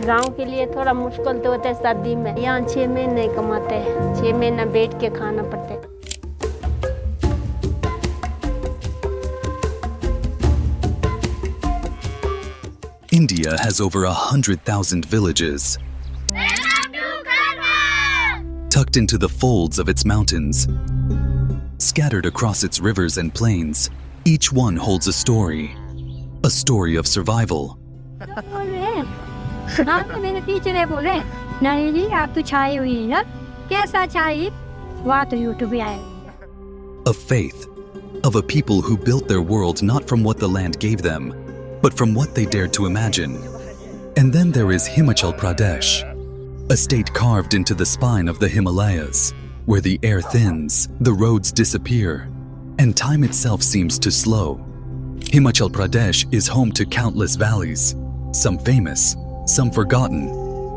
गांव के लिए थोड़ा मुश्किल तो होता है सर्दी में। यहाँ 6 महीने कमाते हैं, 6 महीना बैठ के खाना पड़ता है। India has over 100,000 villages. Tucked into the folds of its mountains, scattered across its rivers and plains, each one holds a story of survival. मेरे टीचर है बोले नहीं जी आप तो छाई हुई है ना कैसा छाई वहाँ तो यूट्यूब पे आए Of faith, of a people who built their world not from what the land gave them, but from what they dared to imagine. And then there is Himachal Pradesh, a state carved into the spine of the Himalayas, where the air thins, the roads disappear, and time itself seems to slow. Himachal Pradesh is home to countless valleys, some famous, some forgotten,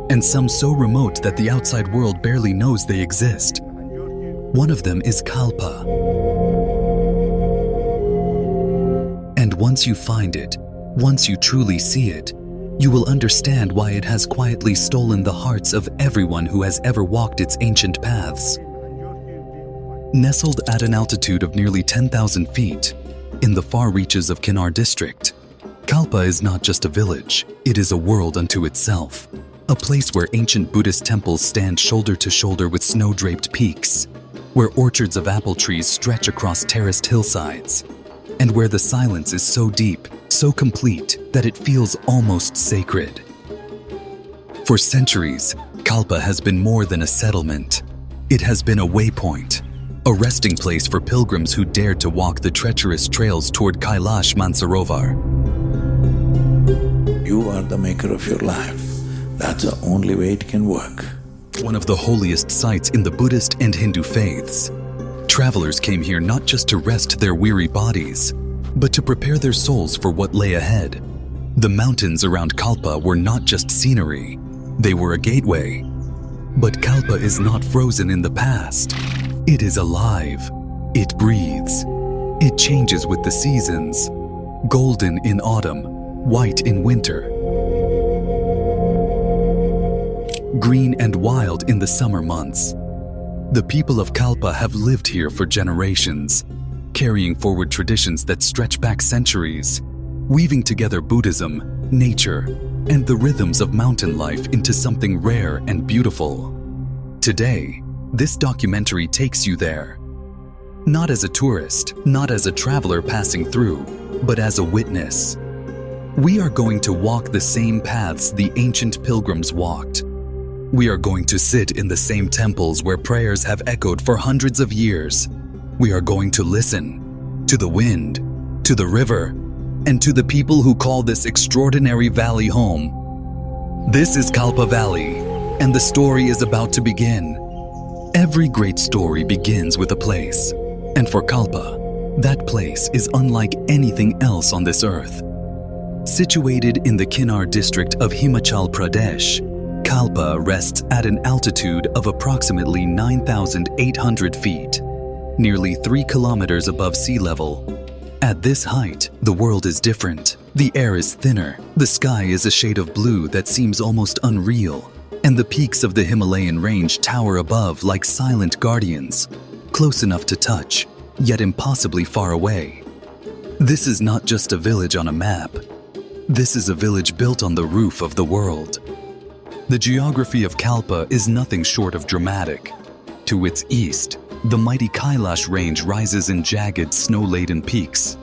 and some so remote that the outside world barely knows they exist. One of them is Kalpa. And once you find it, once you truly see it, you will understand why it has quietly stolen the hearts of everyone who has ever walked its ancient paths. Nestled at an altitude of nearly 10,000 feet, in the far reaches of Kinnar district, Kalpa is not just a village, it is a world unto itself. A place where ancient Buddhist temples stand shoulder to shoulder with snow-draped peaks, where orchards of apple trees stretch across terraced hillsides, and where the silence is so deep, so complete, that it feels almost sacred. For centuries, Kalpa has been more than a settlement. It has been a waypoint, a resting place for pilgrims who dared to walk the treacherous trails toward Kailash Mansarovar. You are the maker of your life. That's the only way it can work. One of the holiest sites in the Buddhist and Hindu faiths. Travelers came here not just to rest their weary bodies, but to prepare their souls for what lay ahead. The mountains around Kalpa were not just scenery, they were a gateway. But Kalpa is not frozen in the past. It is alive. It breathes. It changes with the seasons. Golden in autumn, white in winter. Green and wild in the summer months. The people of Kalpa have lived here for generations, carrying forward traditions that stretch back centuries, weaving together Buddhism, nature, and the rhythms of mountain life into something rare and beautiful. Today, this documentary takes you there. Not as a tourist, not as a traveler passing through, but as a witness. We are going to walk the same paths the ancient pilgrims walked. We are going to sit in the same temples where prayers have echoed for hundreds of years. We are going to listen to the wind, to the river, and to the people who call this extraordinary valley home. This is Kalpa Valley, and the story is about to begin. Every great story begins with a place, and for Kalpa, that place is unlike anything else on this earth. Situated in the Kinnar district of Himachal Pradesh, Kalpa rests at an altitude of approximately 9,800 feet, nearly 3 kilometers above sea level. At this height, the world is different. The air is thinner, the sky is a shade of blue that seems almost unreal, and the peaks of the Himalayan range tower above like silent guardians, close enough to touch, yet impossibly far away. This is not just a village on a map. This is a village built on the roof of the world. The geography of Kalpa is nothing short of dramatic. To its east, the mighty Kailash range rises in jagged, snow-laden peaks,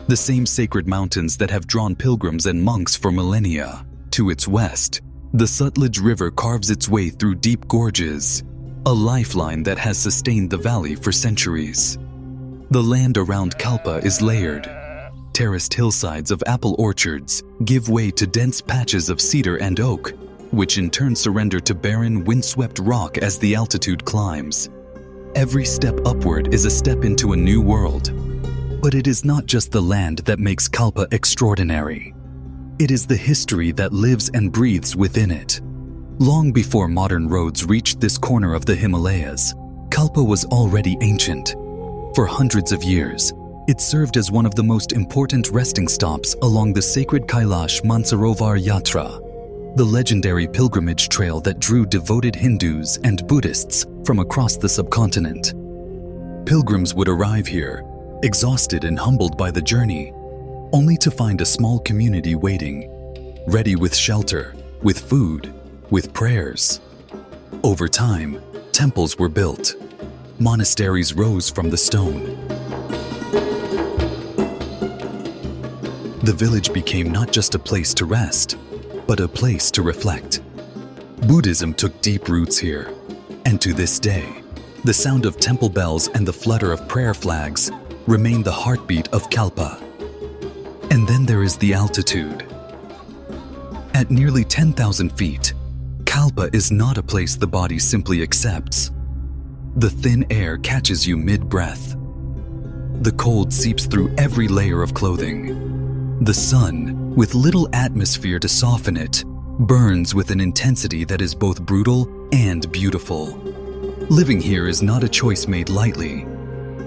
the same sacred mountains that have drawn pilgrims and monks for millennia. To its west, the Sutlej River carves its way through deep gorges, a lifeline that has sustained the valley for centuries. The land around Kalpa is layered. Terraced hillsides of apple orchards give way to dense patches of cedar and oak, which in turn surrender to barren, windswept rock as the altitude climbs. Every step upward is a step into a new world. But it is not just the land that makes Kalpa extraordinary. It is the history that lives and breathes within it. Long before modern roads reached this corner of the Himalayas, Kalpa was already ancient. For hundreds of years, it served as one of the most important resting stops along the sacred Kailash Mansarovar Yatra. the legendary pilgrimage trail that drew devoted Hindus and Buddhists from across the subcontinent. Pilgrims would arrive here, exhausted and humbled by the journey, only to find a small community waiting, ready with shelter, with food, with prayers. Over time, temples were built. Monasteries rose from the stone. The village became not just a place to rest, but a place to reflect. Buddhism took deep roots here, and to this day, the sound of temple bells and the flutter of prayer flags remain the heartbeat of Kalpa. And then there is the altitude. At nearly 10,000 feet, Kalpa is not a place the body simply accepts. The thin air catches you mid-breath. The cold seeps through every layer of clothing. The sun, with little atmosphere to soften it, burns with an intensity that is both brutal and beautiful. Living here is not a choice made lightly.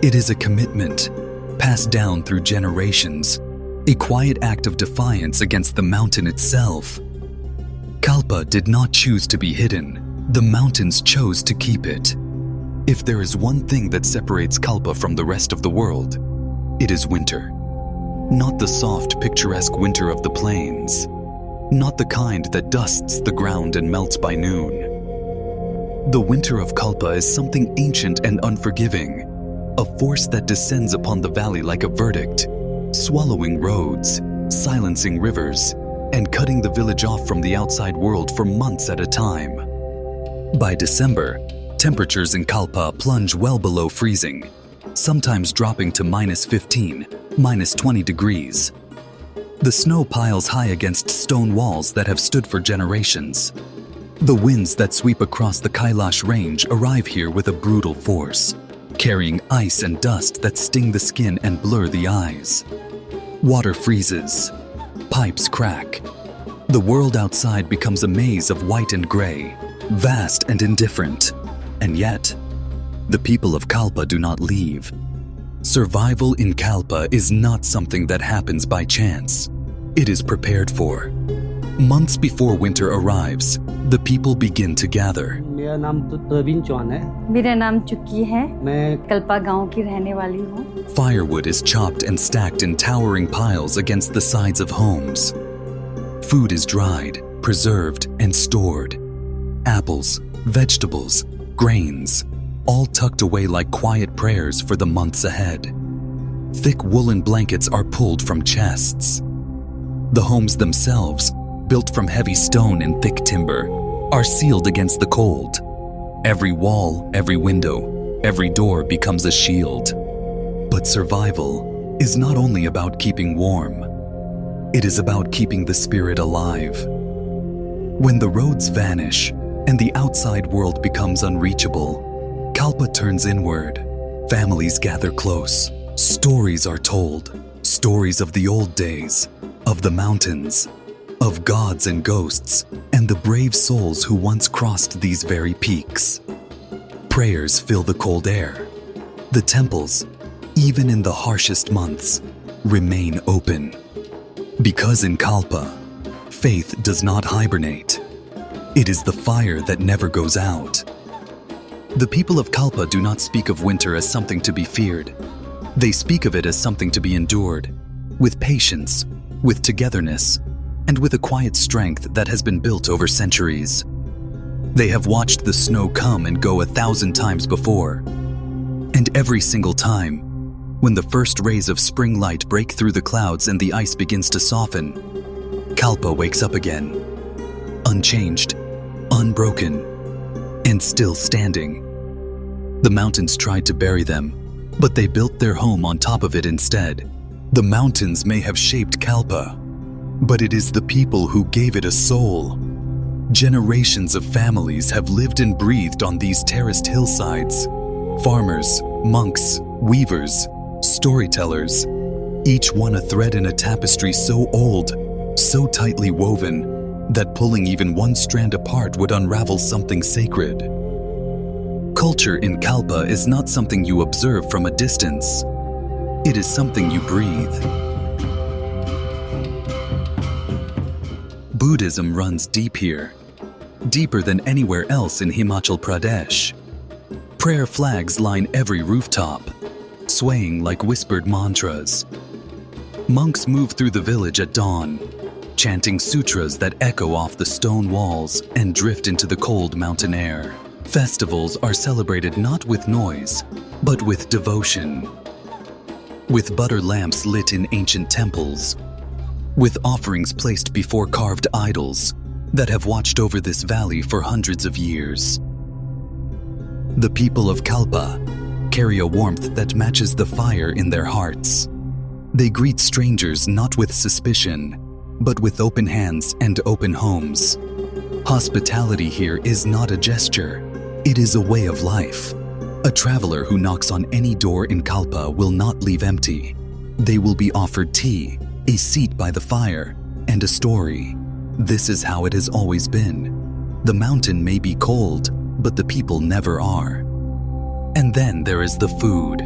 It is a commitment, passed down through generations, a quiet act of defiance against the mountain itself. Kalpa did not choose to be hidden. The mountains chose to keep it. If there is one thing that separates Kalpa from the rest of the world, it is winter. Not the soft, picturesque winter of the plains. Not the kind that dusts the ground and melts by noon. The winter of Kalpa is something ancient and unforgiving, a force that descends upon the valley like a verdict, swallowing roads, silencing rivers, and cutting the village off from the outside world for months at a time. By December, temperatures in Kalpa plunge well below freezing, sometimes dropping to -15, -20 degrees. The snow piles high against stone walls that have stood for generations. The winds that sweep across the Kailash range arrive here with a brutal force, carrying ice and dust that sting the skin and blur the eyes. Water freezes. Pipes crack. The world outside becomes a maze of white and gray, vast and indifferent. And yet, the people of Kalpa do not leave. Survival in Kalpa is not something that happens by chance. It is prepared for. Months before winter arrives, the people begin to gather. मेरा नाम तो प्रवीण चौहान है। मेरा नाम चुक्की है। मैं कल्पा गांव की रहने वाली हूँ। Firewood is chopped and stacked in towering piles against the sides of homes. Food is dried, preserved, and stored. Apples, vegetables, grains, all tucked away like quiet prayers for the months ahead. Thick woolen blankets are pulled from chests. The homes themselves, built from heavy stone and thick timber, are sealed against the cold. Every wall, every window, every door becomes a shield. But survival is not only about keeping warm. It is about keeping the spirit alive. When the roads vanish and the outside world becomes unreachable, Kalpa turns inward. Families gather close. Stories are told. Stories of the old days, of the mountains, of gods and ghosts, and the brave souls who once crossed these very peaks. Prayers fill the cold air. The temples, even in the harshest months, remain open. Because in Kalpa, faith does not hibernate. It is the fire that never goes out. The people of Kalpa do not speak of winter as something to be feared. They speak of it as something to be endured, with patience, with togetherness, and with a quiet strength that has been built over centuries. They have watched the snow come and go 1,000 times before. And every single time, when the first rays of spring light break through the clouds and the ice begins to soften, Kalpa wakes up again, unchanged, unbroken, and still standing. The mountains tried to bury them, but they built their home on top of it instead. The mountains may have shaped Kalpa, but it is the people who gave it a soul. Generations of families have lived and breathed on these terraced hillsides. Farmers, monks, weavers, storytellers, each one a thread in a tapestry so old, so tightly woven, that pulling even one strand apart would unravel something sacred. Culture in Kalpa is not something you observe from a distance. It is something you breathe. Buddhism runs deep here, deeper than anywhere else in Himachal Pradesh. Prayer flags line every rooftop, swaying like whispered mantras. Monks move through the village at dawn, chanting sutras that echo off the stone walls and drift into the cold mountain air. Festivals are celebrated not with noise, but with devotion. With butter lamps lit in ancient temples, with offerings placed before carved idols that have watched over this valley for hundreds of years. The people of Kalpa carry a warmth that matches the fire in their hearts. They greet strangers not with suspicion, but with open hands and open homes. Hospitality here is not a gesture, it is a way of life. A traveler who knocks on any door in Kalpa will not leave empty. They will be offered tea, a seat by the fire, and a story. This is how it has always been. The mountain may be cold, but the people never are. And then there is the food.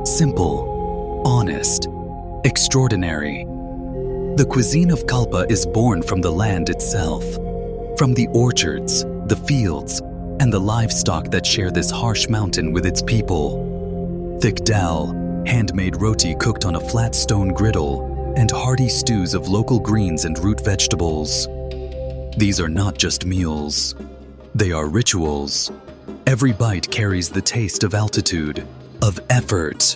Simple, honest, extraordinary. The cuisine of Kalpa is born from the land itself, from the orchards, the fields, and the livestock that share this harsh mountain with its people. Thick dal, handmade roti cooked on a flat stone griddle, and hearty stews of local greens and root vegetables. These are not just meals. They are rituals. Every bite carries the taste of altitude, of effort,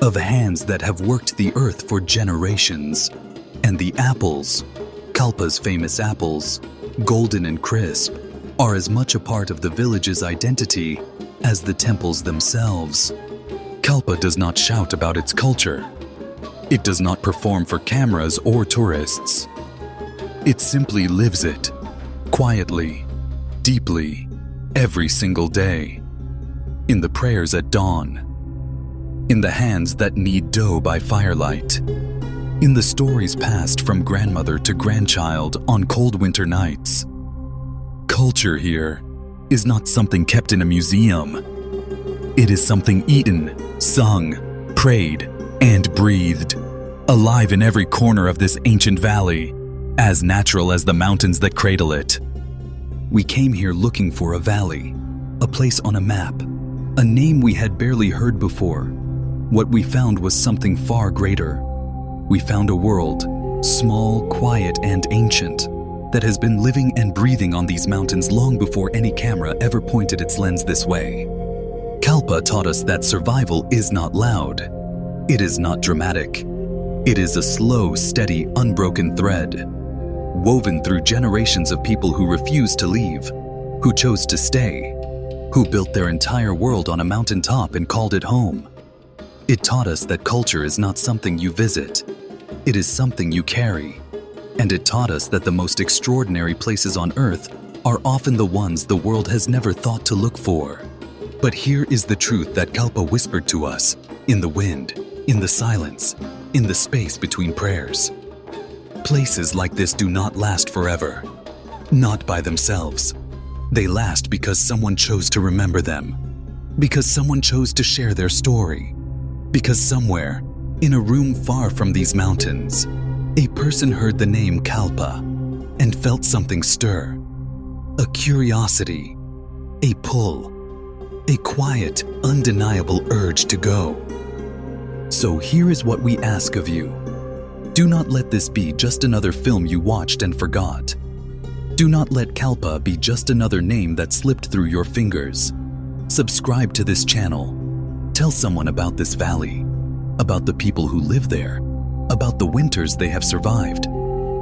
of hands that have worked the earth for generations. And the apples, Kalpa's famous apples, golden and crisp, are as much a part of the village's identity as the temples themselves. Kalpa does not shout about its culture. It does not perform for cameras or tourists. It simply lives it, quietly, deeply, every single day. In the prayers at dawn, in the hands that knead dough by firelight, in the stories passed from grandmother to grandchild on cold winter nights. Culture here is not something kept in a museum. It is something eaten, sung, prayed, and breathed, alive in every corner of this ancient valley, as natural as the mountains that cradle it. We came here looking for a valley, a place on a map, a name we had barely heard before. What we found was something far greater. We found a world, small, quiet, and ancient, that has been living and breathing on these mountains long before any camera ever pointed its lens this way. Kalpa taught us that survival is not loud. It is not dramatic. It is a slow, steady, unbroken thread, woven through generations of people who refused to leave, who chose to stay, who built their entire world on a mountaintop and called it home. It taught us that culture is not something you visit. It is something you carry. And it taught us that the most extraordinary places on earth are often the ones the world has never thought to look for. But here is the truth that Kalpa whispered to us, in the wind, in the silence, in the space between prayers. Places like this do not last forever. Not by themselves. They last because someone chose to remember them. Because someone chose to share their story. Because somewhere, in a room far from these mountains, a person heard the name Kalpa and felt something stir. A curiosity, a pull, a quiet, undeniable urge to go. So here is what we ask of you. Do not let this be just another film you watched and forgot. Do not let Kalpa be just another name that slipped through your fingers. Subscribe to this channel. Tell someone about this valley, about the people who live there, about the winters they have survived,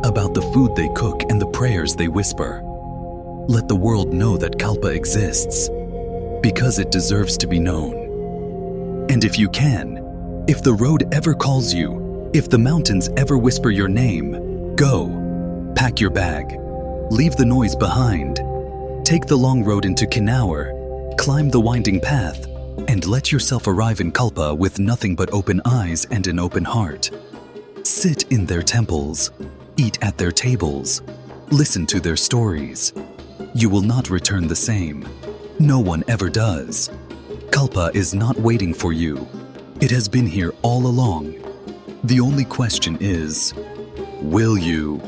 about the food they cook and the prayers they whisper. Let the world know that Kalpa exists, because it deserves to be known. And if you can, if the road ever calls you, if the mountains ever whisper your name, go, pack your bag, leave the noise behind, take the long road into Kinnaur, climb the winding path, and let yourself arrive in Kalpa with nothing but open eyes and an open heart. Sit in their temples, eat at their tables, listen to their stories. You will not return the same. No one ever does. Kalpa is not waiting for you. It has been here all along. The only question is, will you?